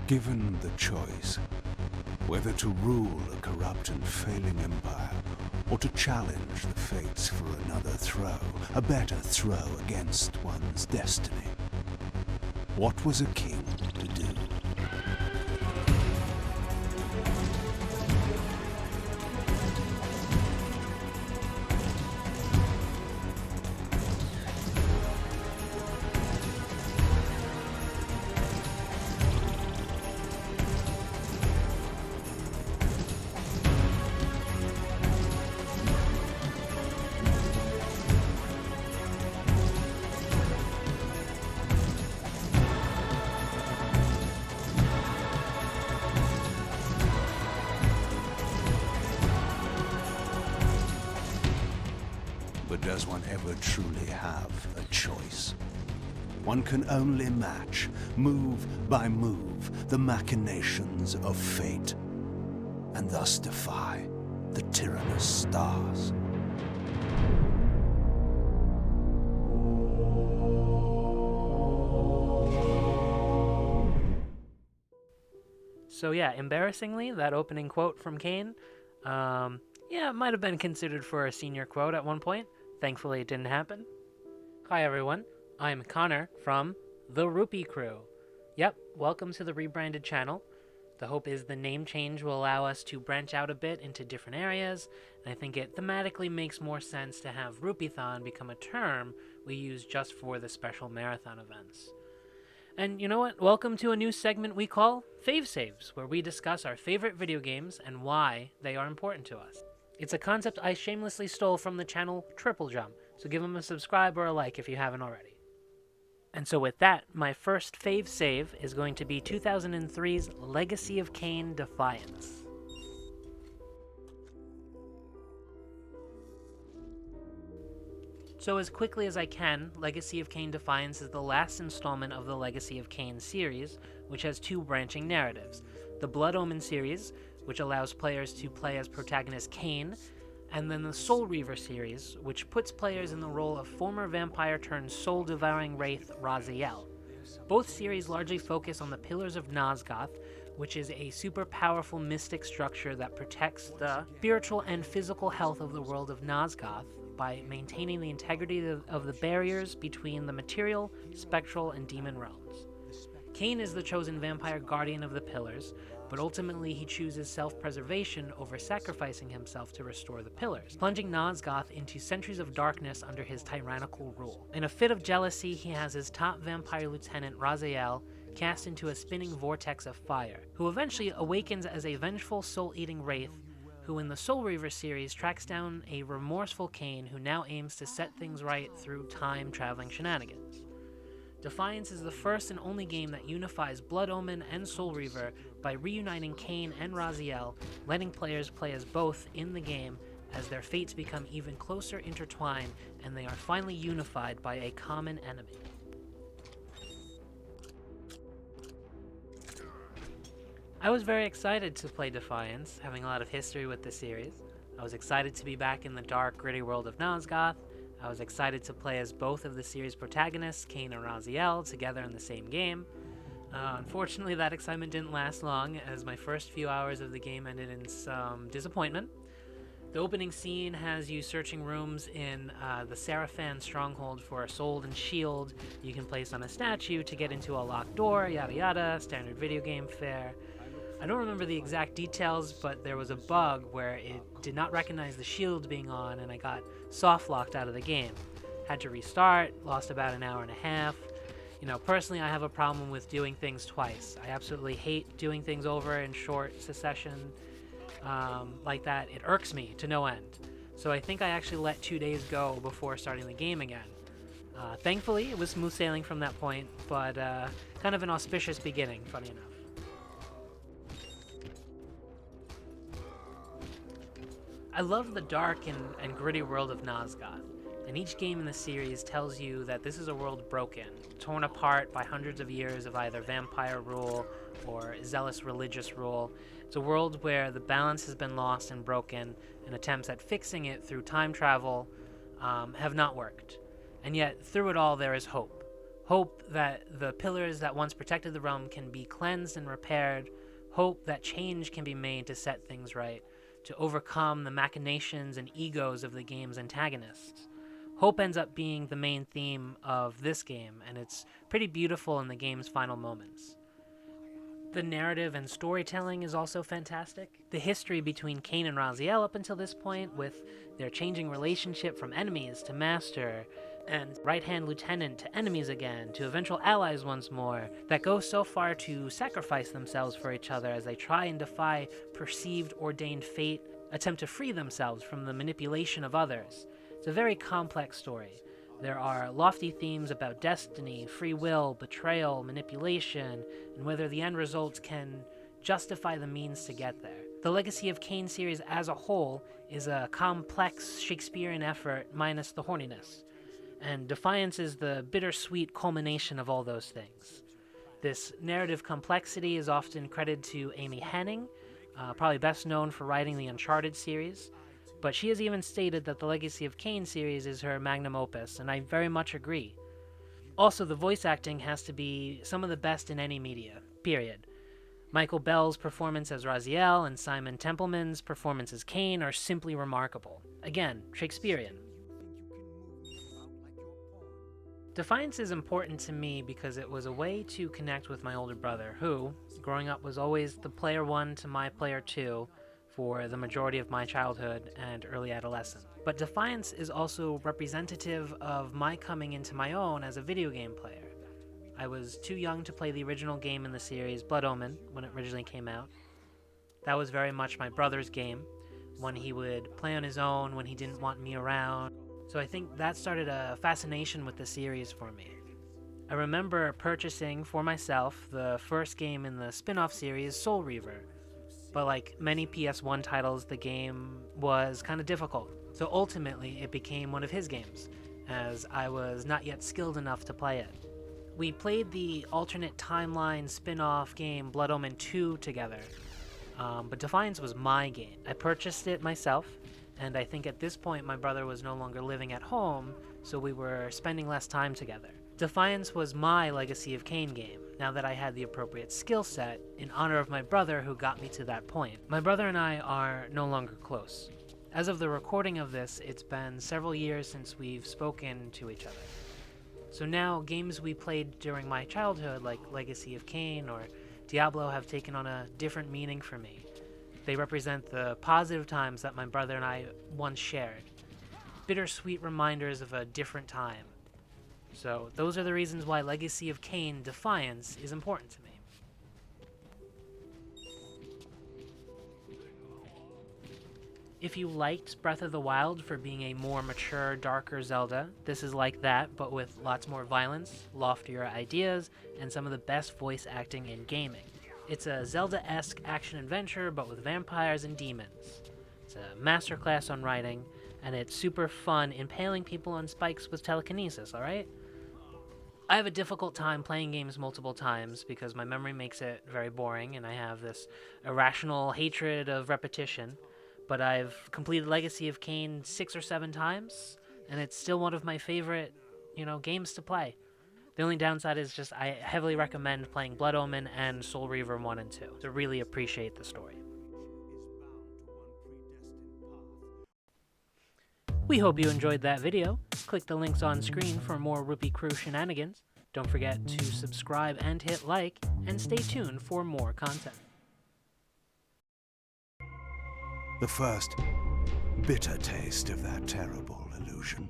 Given the choice, whether to rule a corrupt and failing empire, or to challenge the fates for another throw, a better throw against one's destiny, what was a king to do? But does one ever truly have a choice? One can only match, move by move, the machinations of fate, and thus defy the tyrannous stars. So yeah, embarrassingly, that opening quote from Kain, it might have been considered for a senior quote at one point. Thankfully, it didn't happen. Hi everyone, I'm Conor from the Rupee Crew. Yep, welcome to the rebranded channel. The hope is the name change will allow us to branch out a bit into different areas, and I think it thematically makes more sense to have Rupeethon become a term we use just for the special marathon events. And you know what? Welcome to a new segment we call Fave Saves, where we discuss our favorite video games and why they are important to us. It's a concept I shamelessly stole from the channel Triple Jump, so give them a subscribe or a like if you haven't already. And so with that, my first Fave Save is going to be 2003's Legacy of Kain Defiance. So as quickly as I can, Legacy of Kain Defiance is the last installment of the Legacy of Kain series, which has two branching narratives. The Blood Omen series, which allows players to play as protagonist Kain, and then the Soul Reaver series, which puts players in the role of former vampire turned soul-devouring wraith Raziel. Both series largely focus on the Pillars of Nosgoth, which is a super powerful mystic structure that protects the spiritual and physical health of the world of Nosgoth by maintaining the integrity of the barriers between the material, spectral, and demon realms. Kain is the chosen vampire guardian of the Pillars, but ultimately he chooses self-preservation over sacrificing himself to restore the Pillars, plunging Nosgoth into centuries of darkness under his tyrannical rule. In a fit of jealousy, he has his top vampire lieutenant, Raziel, cast into a spinning vortex of fire, who eventually awakens as a vengeful soul-eating wraith, who in the Soul Reaver series tracks down a remorseful Kain who now aims to set things right through time-traveling shenanigans. Defiance is the first and only game that unifies Blood Omen and Soul Reaver by reuniting Kain and Raziel, letting players play as both in the game as their fates become even closer intertwined and they are finally unified by a common enemy. I was very excited to play Defiance, having a lot of history with the series. I was excited to be back in the dark, gritty world of Nosgoth. I was excited to play as both of the series' protagonists, Kain and Raziel, together in the same game. Unfortunately, that excitement didn't last long, as my first few hours of the game ended in some disappointment. The opening scene has you searching rooms in the Seraphan stronghold for a sword and shield you can place on a statue to get into a locked door, yada yada, standard video game fare. I don't remember the exact details, but there was a bug where it did not recognize the shield being on, and I got soft-locked out of the game. Had to restart, lost about an hour and a half. You know, personally, I have a problem with doing things twice. I absolutely hate doing things over in short succession like that. It irks me to no end. So I think I actually let 2 days go before starting the game again. Thankfully, it was smooth sailing from that point, but kind of an auspicious beginning, funny enough. I love the dark and gritty world of Nosgoth, and each game in the series tells you that this is a world broken, torn apart by hundreds of years of either vampire rule or zealous religious rule. It's a world where the balance has been lost and broken, and attempts at fixing it through time travel have not worked. And yet, through it all, there is hope. Hope that the pillars that once protected the realm can be cleansed and repaired. Hope that change can be made to set things right, to overcome the machinations and egos of the game's antagonists. Hope ends up being the main theme of this game, and it's pretty beautiful in the game's final moments. The narrative and storytelling is also fantastic. The history between Kain and Raziel up until this point, with their changing relationship from enemies to master, and right-hand lieutenant to enemies again, to eventual allies once more, that go so far to sacrifice themselves for each other as they try and defy perceived ordained fate, attempt to free themselves from the manipulation of others. It's a very complex story. There are lofty themes about destiny, free will, betrayal, manipulation, and whether the end results can justify the means to get there. The Legacy of Kain series as a whole is a complex Shakespearean effort minus the horniness, and Defiance is the bittersweet culmination of all those things. This narrative complexity is often credited to Amy Hennig, probably best known for writing the Uncharted series, but she has even stated that the Legacy of Kain series is her magnum opus, and I very much agree. Also, the voice acting has to be some of the best in any media, period. Michael Bell's performance as Raziel and Simon Templeman's performance as Kain are simply remarkable. Again, Shakespearean. Defiance is important to me because it was a way to connect with my older brother, who, growing up, was always the player 1 to my player 2, for the majority of my childhood and early adolescence. But Defiance is also representative of my coming into my own as a video game player. I was too young to play the original game in the series, Blood Omen, when it originally came out. That was very much my brother's game, when he would play on his own, when he didn't want me around. So I think that started a fascination with the series for me. I remember purchasing for myself the first game in the spin-off series, Soul Reaver. But like many PS1 titles, the game was kind of difficult. So ultimately, it became one of his games, as I was not yet skilled enough to play it. We played the alternate timeline spin-off game Blood Omen 2 together, but Defiance was my game. I purchased it myself, and I think at this point my brother was no longer living at home, so we were spending less time together. Defiance was my Legacy of Kain game, now that I had the appropriate skill set, in honor of my brother who got me to that point. My brother and I are no longer close. As of the recording of this, it's been several years since we've spoken to each other. So now, games we played during my childhood, like Legacy of Kain or Diablo, have taken on a different meaning for me. They represent the positive times that my brother and I once shared. Bittersweet reminders of a different time. So those are the reasons why Legacy of Kain Defiance is important to me. If you liked Breath of the Wild for being a more mature, darker Zelda, this is like that, but with lots more violence, loftier ideas, and some of the best voice acting in gaming. It's a Zelda-esque action-adventure, but with vampires and demons. It's a masterclass on writing, and it's super fun impaling people on spikes with telekinesis, alright? I have a difficult time playing games multiple times because my memory makes it very boring, and I have this irrational hatred of repetition. But I've completed Legacy of Kain 6 or 7 times, and it's still one of my favorite, games to play. The only downside is just I heavily recommend playing Blood Omen and Soul Reaver 1 and 2 to really appreciate the story. We hope you enjoyed that video. Click the links on screen for more Rupee Crew shenanigans. Don't forget to subscribe and hit like, and stay tuned for more content. The first bitter taste of that terrible illusion.